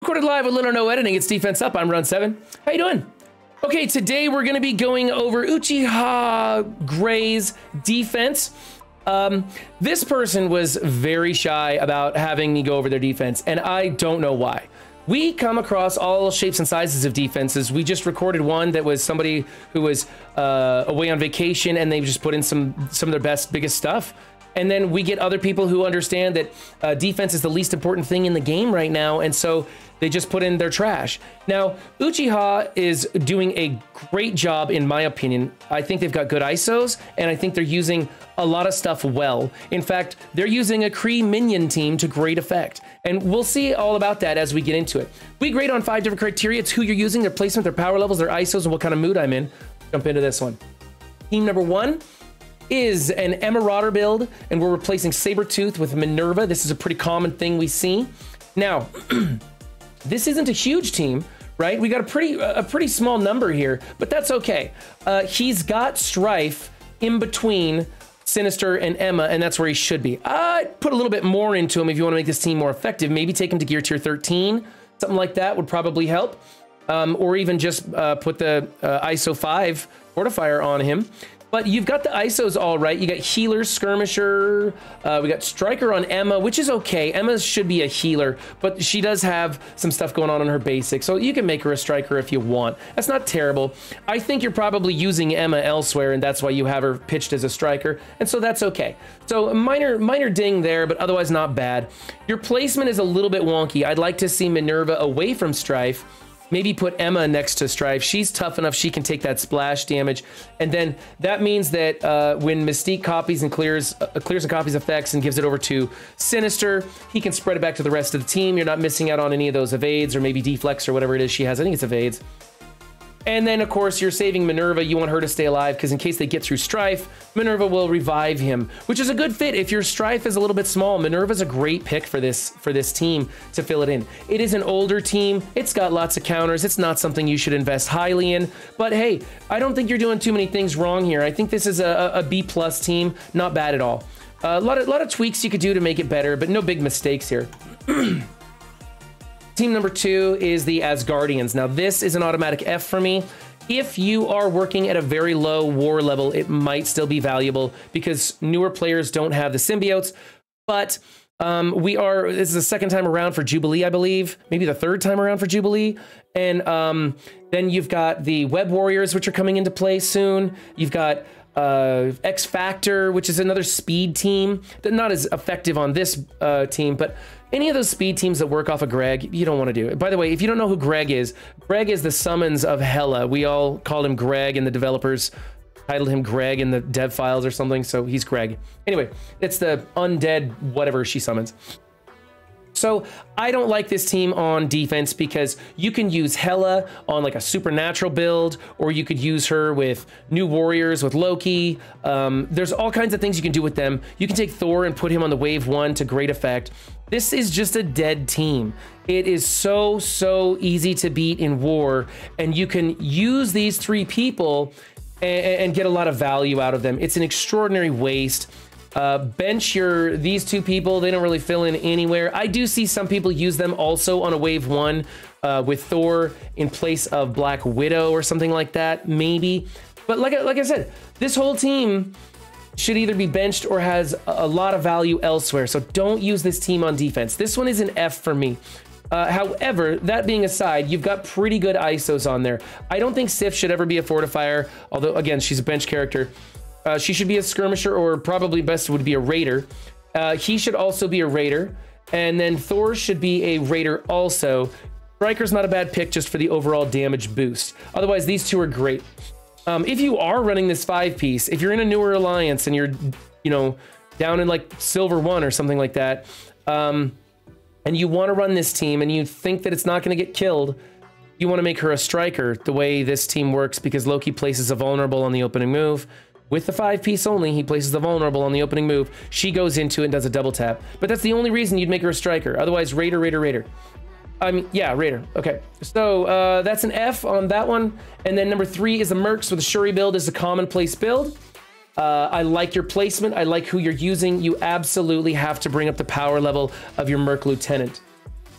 Recorded live with little or no editing. It's Defense Up. I'm Run 7. How you doing? Okay, today we're going to be going over Uchiha Grey's defense. This person was very shy about having me go over their defense, and I don't know why. We come across all shapes and sizes of defenses. We just recorded one that was somebody who was away on vacation, and they just put in some of their best, biggest stuff. And then we get other people who understand that defense is the least important thing in the game right now, and so they just put in their trash. Now, Uchiha is doing a great job, in my opinion. I think they've got good ISOs, and I think they're using a lot of stuff well. In fact, they're using a Cree Minion team to great effect. And we'll see all about that as we get into it. We grade on 5 different criteria. It's who you're using, their placement, their power levels, their ISOs, and what kind of mood I'm in. Jump into this one. Team number 1 is an Emerauders build, and we're replacing Sabretooth with Minn-Erva. This is a pretty common thing we see. Now, this isn't a huge team, right? We got a pretty small number here, but that's okay. He's got Strife in between Sinister and Emma, and that's where he should be. I'd put a little bit more into him if you want to make this team more effective. Maybe take him to gear tier 13. Something like that would probably help. Or even just put the ISO 5 fortifier on him. But you've got the ISOs all right. You got healer, skirmisher. We got striker on Emma, which is okay. Emma should be a healer, but she does have some stuff going on her basics. So you can make her a striker if you want. That's not terrible. I think you're probably using Emma elsewhere, and that's why you have her pitched as a striker. And so that's okay. So a minor ding there, but otherwise not bad. Your placement is a little bit wonky. I'd like to see Minn-Erva away from Strife. Maybe put Emma next to Strife. She's tough enough, she can take that splash damage. And then that means that when Mystique copies and clears and copies effects and gives it over to Sinister, he can spread it back to the rest of the team. You're not missing out on any of those evades or maybe deflex or whatever it is she has. I think it's evades. And then, of course, you're saving Minn-Erva. You want her to stay alive because in case they get through Strife, Minn-Erva will revive him, which is a good fit. If your Strife is a little bit small, Minn-Erva's a great pick for this team to fill it in. It is an older team. It's got lots of counters. It's not something you should invest highly in. But hey, I don't think you're doing too many things wrong here. I think this is a B+ team. Not bad at all. A lot of tweaks you could do to make it better, but no big mistakes here. Team number 2 is the Asgardians. Now, this is an automatic F for me. If you are working at a very low war level, it might still be valuable because newer players don't have the symbiotes. But this is the second time around for Jubilee, I believe. Maybe the third time around for Jubilee. And then you've got the Web Warriors, which are coming into play soon. You've got X Factor, which is another speed team. They're not as effective on this team, but any of those speed teams that work off of Greg, you don't want to do it. By the way, if you don't know who Greg is the summons of Hela. We all called him Greg, and the developers titled him Greg in the dev files or something, so he's Greg. Anyway, it's the undead whatever she summons. So I don't like this team on defense because you can use Hela on like a supernatural build, or you could use her with new warriors with Loki. There's all kinds of things you can do with them. You can take Thor and put him on the wave 1 to great effect. This is just a dead team. It is so easy to beat in war, and you can use these 3 people and get a lot of value out of them. It's an extraordinary waste. Bench these 2 people. They don't really fill in anywhere. I do see some people use them also on a wave 1 with Thor in place of Black Widow or something like that, maybe. But like I said, this whole team should either be benched or has a lot of value elsewhere. So don't use this team on defense. This one is an F for me. However, that being aside, you've got pretty good ISOs on there. I don't think Sif should ever be a fortifier, although again, she's a bench character. She should be a skirmisher, or probably best would be a raider. He should also be a raider. And then Thor should be a raider also. Striker's not a bad pick just for the overall damage boost. Otherwise, these 2 are great. If you are running this 5-piece, if you're in a newer alliance and you're, down in like Silver 1 or something like that, and you want to run this team and you think that it's not going to get killed, you want to make her a striker the way this team works, because Loki places a vulnerable on the opening move. With the 5-piece only, he places the vulnerable on the opening move. She goes into it and does a double tap. But that's the only reason you'd make her a striker. Otherwise, raider. Yeah, raider. Okay, so that's an F on that one. And then number 3 is the Mercs with a Shuri build. Is a commonplace build. I like your placement. I like who you're using. You absolutely have to bring up the power level of your Merc Lieutenant.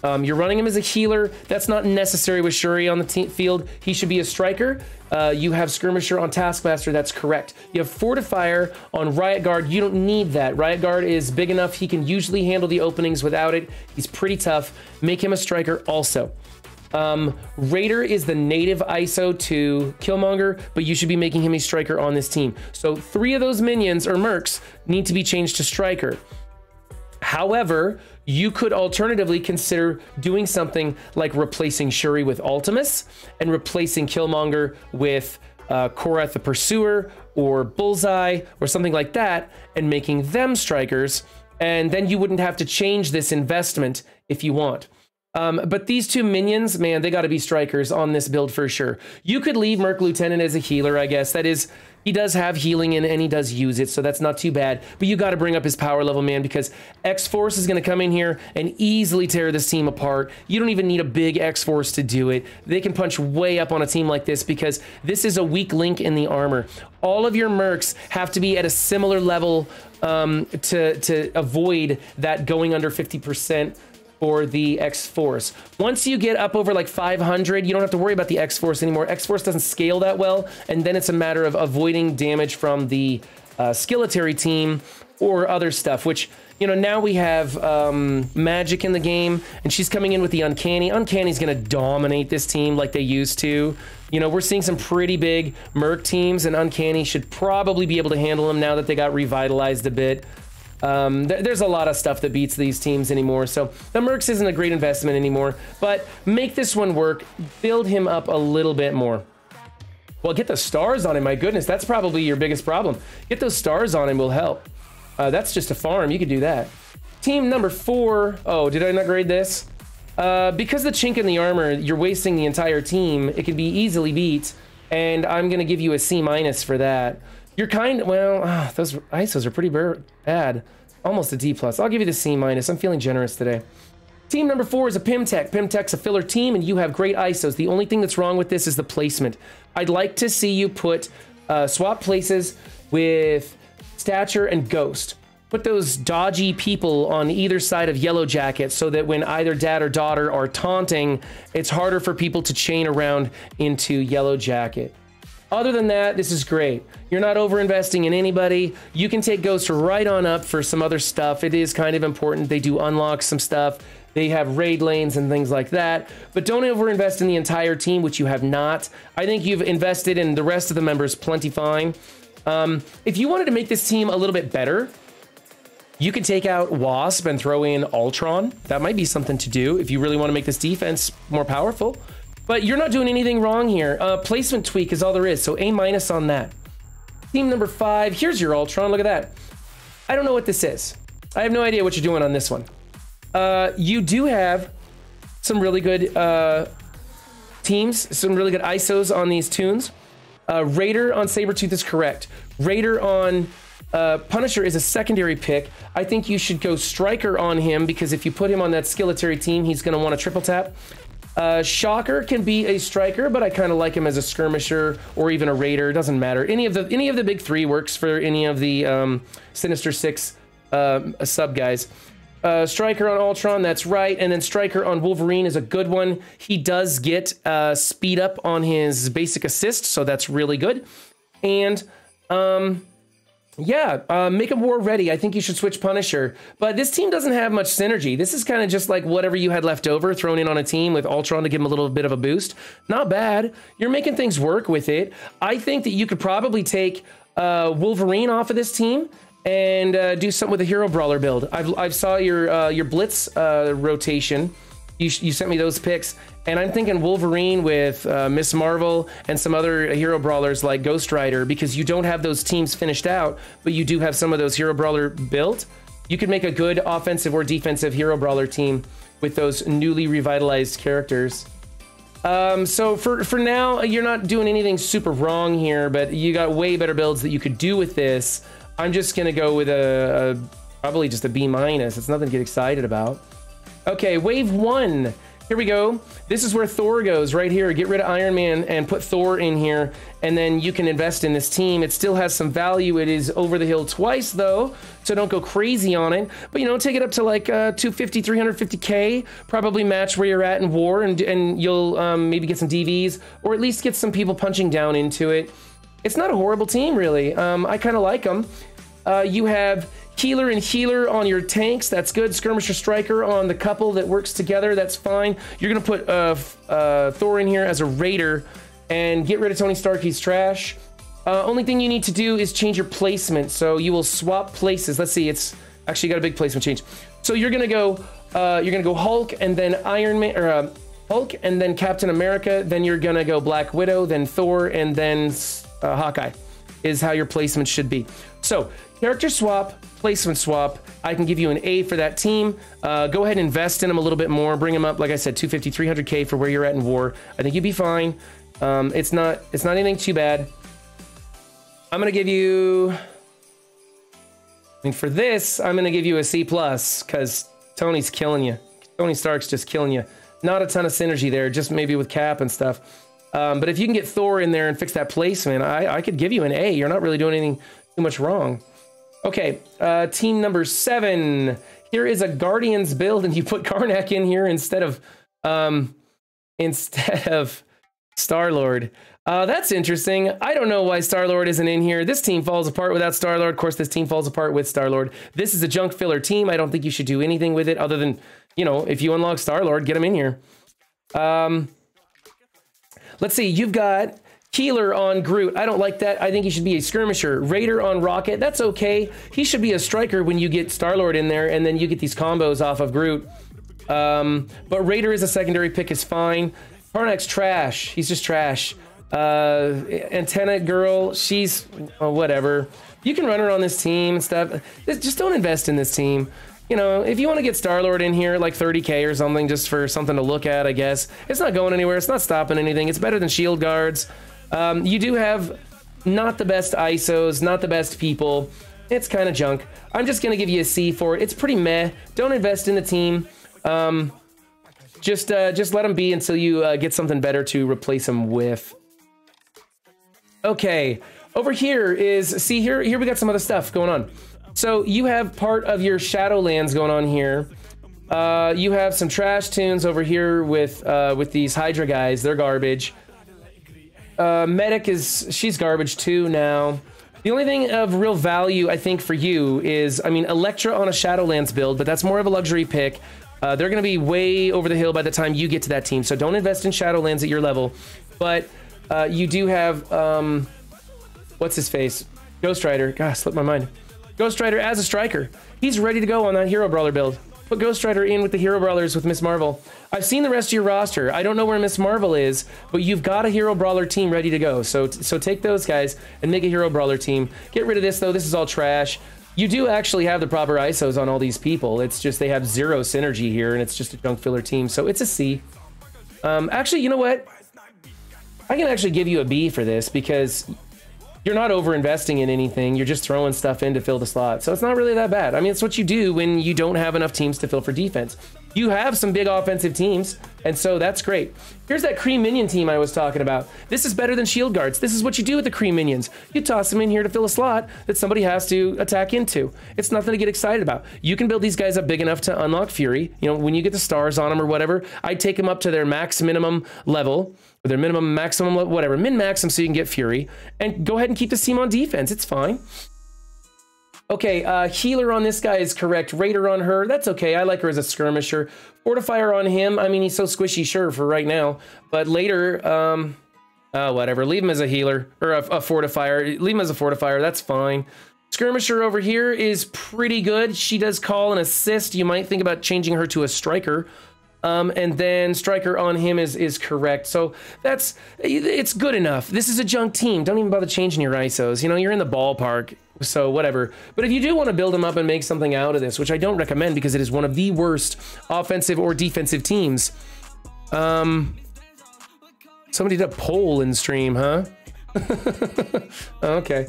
You're running him as a healer. That's not necessary with Shuri on the field. He should be a striker. You have Skirmisher on Taskmaster. That's correct. You have Fortifier on Riot Guard. You don't need that. Riot Guard is big enough. He can usually handle the openings without it. He's pretty tough. Make him a striker also. Raider is the native ISO to Killmonger, but you should be making him a striker on this team. So 3 of those minions or mercs need to be changed to striker. However, you could alternatively consider doing something like replacing Shuri with Ultimus and replacing Killmonger with Korath the Pursuer or Bullseye or something like that and making them strikers. And then you wouldn't have to change this investment if you want. But these 2 minions, man, they got to be strikers on this build for sure. You could leave Merc Lieutenant as a healer, I guess. That is, he does have healing in and he does use it, so that's not too bad. But you got to bring up his power level, man, because X-Force is going to come in here and easily tear this team apart. You don't even need a big X-Force to do it. They can punch way up on a team like this because this is a weak link in the armor. All of your mercs have to be at a similar level to avoid that going under 50%. For the X-Force. Once you get up over like 500, you don't have to worry about the X-Force anymore. X-Force doesn't scale that well, and then it's a matter of avoiding damage from the Skilletary team or other stuff, which, you know, now we have Magic in the game, and she's coming in with the Uncanny. Uncanny's gonna dominate this team like they used to. You know, we're seeing some pretty big Merc teams, and Uncanny should probably be able to handle them now that they got revitalized a bit. There's a lot of stuff that beats these teams anymore, so the Mercs isn't a great investment anymore, but make this one work. Build him up a little bit more. Well, get the stars on him. My goodness, that's probably your biggest problem. Get those stars on him will help. That's just a farm. You could do that. Team number 4. Oh, did I not grade this? Because the chink in the armor, you're wasting the entire team. It can be easily beat, and I'm going to give you a C- for that. You're well, those ISOs are pretty bad. Almost a D+. I'll give you the C-. I'm feeling generous today. Team number 4 is a Pimtec. Pimtec's a filler team, and you have great ISOs. The only thing that's wrong with this is the placement. I'd like to see you put swap places with Stature and Ghost. Put those dodgy people on either side of Yellow Jacket so that when either dad or daughter are taunting, it's harder for people to chain around into Yellow Jacket. Other than that, this is great. You're not over-investing in anybody. You can take Ghost right on up for some other stuff. It is kind of important. They do unlock some stuff. They have raid lanes and things like that. But don't over-invest in the entire team, which you have not. I think you've invested in the rest of the members plenty fine. If you wanted to make this team a little bit better, you could take out Wasp and throw in Ultron. That might be something to do if you really want to make this defense more powerful. But you're not doing anything wrong here. Placement tweak is all there is, so A- on that. Team number 5, here's your Ultron, look at that. I don't know what this is. I have no idea what you're doing on this one. You do have some really good teams, some really good ISOs on these tunes. Raider on Sabretooth is correct. Raider on Punisher is a secondary pick. I think you should go Striker on him because if you put him on that Skilletary team, he's going to want to triple tap. Shocker can be a striker, but I kind of like him as a skirmisher or even a raider. Doesn't matter. Any of the big 3 works for any of the Sinister 6 sub guys. Striker on Ultron, that's right. And then Striker on Wolverine is a good one. He does get speed up on his basic assist, so that's really good. And yeah, make him war ready. I think you should switch Punisher. But this team doesn't have much synergy. This is kind of just like whatever you had left over thrown in on a team with Ultron to give him a little bit of a boost. Not bad. You're making things work with it. I think that you could probably take Wolverine off of this team and do something with a Hero Brawler build. I've saw your Blitz rotation. You sent me those picks. And I'm thinking Wolverine with Miss Marvel and some other hero brawlers like Ghost Rider, because you don't have those teams finished out, but you do have some of those hero brawler built. You could make a good offensive or defensive hero brawler team with those newly revitalized characters. So for now, you're not doing anything super wrong here, but you got way better builds that you could do with this. I'm just gonna go with probably just a B-. It's nothing to get excited about. Okay, wave 1. here we go. This is where Thor goes, right here. Get rid of Iron Man and put Thor in here, and then you can invest in this team. It still has some value. It is over the hill twice, though, so don't go crazy on it. But, you know, take it up to like 250, 350K. Probably match where you're at in war, and you'll maybe get some DVs, or at least get some people punching down into it. It's not a horrible team, really. I kind of like them. You have healer and healer on your tanks. That's good. Skirmisher striker on the couple that works together. That's fine. You're going to put Thor in here as a raider and get rid of Tony Stark. He's trash. Only thing you need to do is change your placement. So you will swap places. Let's see. It's actually got a big placement change. So you're going to go Hulk and then Iron Man, or Hulk and then Captain America. Then you're going to go Black Widow, then Thor, and then Hawkeye is how your placement should be. So character swap, placement swap. I can give you an A for that team. Go ahead and invest in them a little bit more. Bring them up, like I said, 250, 300K for where you're at in war. I think you'd be fine. It's not anything too bad. I'm gonna give you, for this, I'm gonna give you a C+, because Tony's killing you. Tony Stark's just killing you. Not a ton of synergy there, just maybe with Cap and stuff. But if you can get Thor in there and fix that placement, I could give you an A. You're not really doing anything too much wrong. Okay, team number 7. Here is a Guardians build, and you put Karnak in here instead of Star-Lord. That's interesting. I don't know why Star-Lord isn't in here. This team falls apart without Star-Lord. Of course, this team falls apart with Star-Lord. This is a junk filler team. I don't think you should do anything with it other than, you know, if you unlock Star-Lord, get him in here. Let's see. You've got healer on Groot. I don't like that. I think he should be a skirmisher. Raider on Rocket. That's okay. He should be a striker when you get Star-Lord in there, and then you get these combos off of Groot. But Raider is a secondary pick, is fine. Karnak's trash. He's just trash. Antenna girl, she's whatever. You can run her on this team and stuff. Just don't invest in this team. You know, if you want to get Star-Lord in here, like 30K or something, just for something to look at, I guess. It's not going anywhere. It's not stopping anything. It's better than shield guards. You do have not the best ISOs, not the best people. It's kind of junk. I'm just going to give you a C for it. It's pretty meh. Don't invest in the team. Just let them be until you get something better to replace them with. Okay, over here is, see here we got some other stuff going on. So you have part of your Shadowlands going on here. You have some trash tunes over here with these Hydra guys. They're garbage. Medic she's garbage too now. The only thing of real value, I think, for you is, I mean, Elektra on a Shadowlands build, but that's more of a luxury pick. They're going to be way over the hill by the time you get to that team, so don't invest in Shadowlands at your level. But you do have, what's his face? Ghost Rider. Gosh, slipped my mind. Ghost Rider as a striker. He's ready to go on that Hero Brawler build. Put Ghost Rider in with the Hero Brawlers with Miss Marvel. I've seen the rest of your roster. I don't know where Miss Marvel is, but you've got a Hero Brawler team ready to go. So take those guys and make a Hero Brawler team. Get rid of this, though. This is all trash. You do actually have the proper ISOs on all these people. It's just they have zero synergy here, and it's just a junk filler team. So it's a C. Actually, you know what? I can actually give you a B for this because you're not over investing in anything. You're just throwing stuff in to fill the slot. So it's not really that bad. I mean, it's what you do when you don't have enough teams to fill for defense. You have some big offensive teams, and so that's great. Here's that Cree Minion team I was talking about. This is better than shield guards. This is what you do with the Cree Minions. You toss them in here to fill a slot that somebody has to attack into. It's nothing to get excited about. You can build these guys up big enough to unlock Fury. You know, when you get the stars on them or whatever, I'd take them up to their max minimum level, or their minimum maximum level, whatever. Min-max them so you can get Fury, and go ahead and keep this team on defense. It's fine. Okay, healer on this guy is correct. Raider on her, that's okay. I like her as a skirmisher. Fortifier on him, I mean, he's so squishy, sure, for right now. But later, whatever. Leave him as a healer, or a fortifier. Leave him as a fortifier, that's fine. Skirmisher over here is pretty good. She does call and assist. You might think about changing her to a striker. And then striker on him is correct. So it's good enough. This is a junk team. Don't even bother changing your ISOs. You know, you're in the ballpark. So whatever. But if you do want to build them up and make something out of this, which I don't recommend because it is one of the worst offensive or defensive teams. Somebody did a poll in stream, huh? Okay.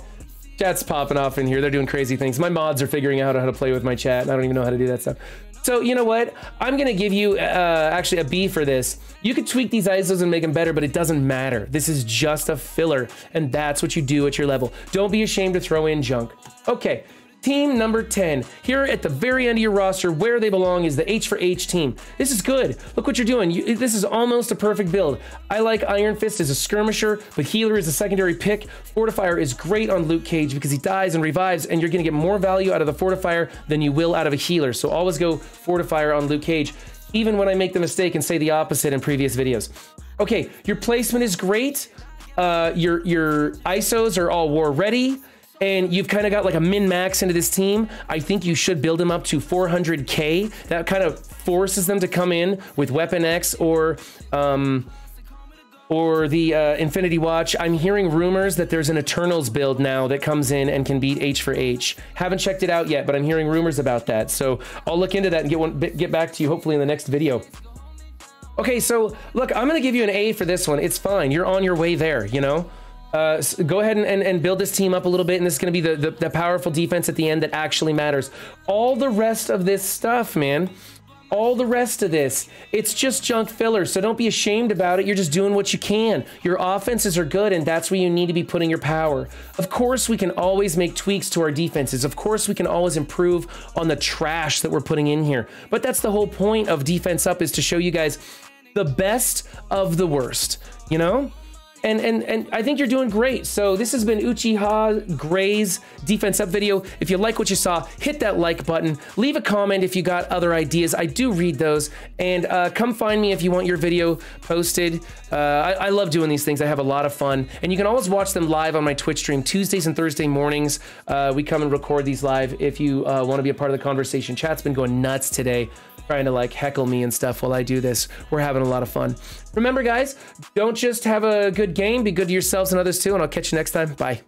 Chat's popping off in here. They're doing crazy things. My mods are figuring out how to play with my chat. I don't even know how to do that stuff. So you know what? I'm gonna give you actually a B for this. You could tweak these ISOs and make them better, but it doesn't matter. This is just a filler, and that's what you do at your level. Don't be ashamed to throw in junk. Okay, team number 10. Here at the very end of your roster, where they belong is the H for H team. This is good. Look what you're doing. This is almost a perfect build. I like Iron Fist as a skirmisher, but Healer is a secondary pick. Fortifier is great on Luke Cage because he dies and revives, and you're gonna get more value out of the Fortifier than you will out of a Healer. So always go Fortifier on Luke Cage, even when I make the mistake and say the opposite in previous videos. Okay, your placement is great. Your ISOs are all war ready, and you've kind of got like a min-max into this team. I think you should build them up to 400K. That kind of forces them to come in with Weapon X or the Infinity Watch. I'm hearing rumors that there's an Eternals build now that comes in and can beat H for H. Haven't checked it out yet, but I'm hearing rumors about that. So I'll look into that and get back to you hopefully in the next video. Okay, so look, I'm gonna give you an A for this one. It's fine, you're on your way there, you know? So go ahead and build this team up a little bit, and this is gonna be the powerful defense at the end that actually matters. All the rest of this stuff, man, all the rest of this, it's just junk filler, so don't be ashamed about it. You're just doing what you can. Your offenses are good, and that's where you need to be putting your power. Of course, we can always make tweaks to our defenses. Of course, we can always improve on the trash that we're putting in here. But that's the whole point of Defense Up, is to show you guys the best of the worst, you know? And I think you're doing great. So this has been Uchiha Gray's Defense Up video. If you like what you saw, hit that like button. Leave a comment if you got other ideas. I do read those. And come find me if you want your video posted. I love doing these things. I have a lot of fun. And you can always watch them live on my Twitch stream Tuesdays and Thursday mornings. We come and record these live if you want to be a part of the conversation. Chat's been going nuts today, trying to like heckle me and stuff while I do this. We're having a lot of fun. Remember guys, don't just have a good game, be good to yourselves and others too, and I'll catch you next time. Bye.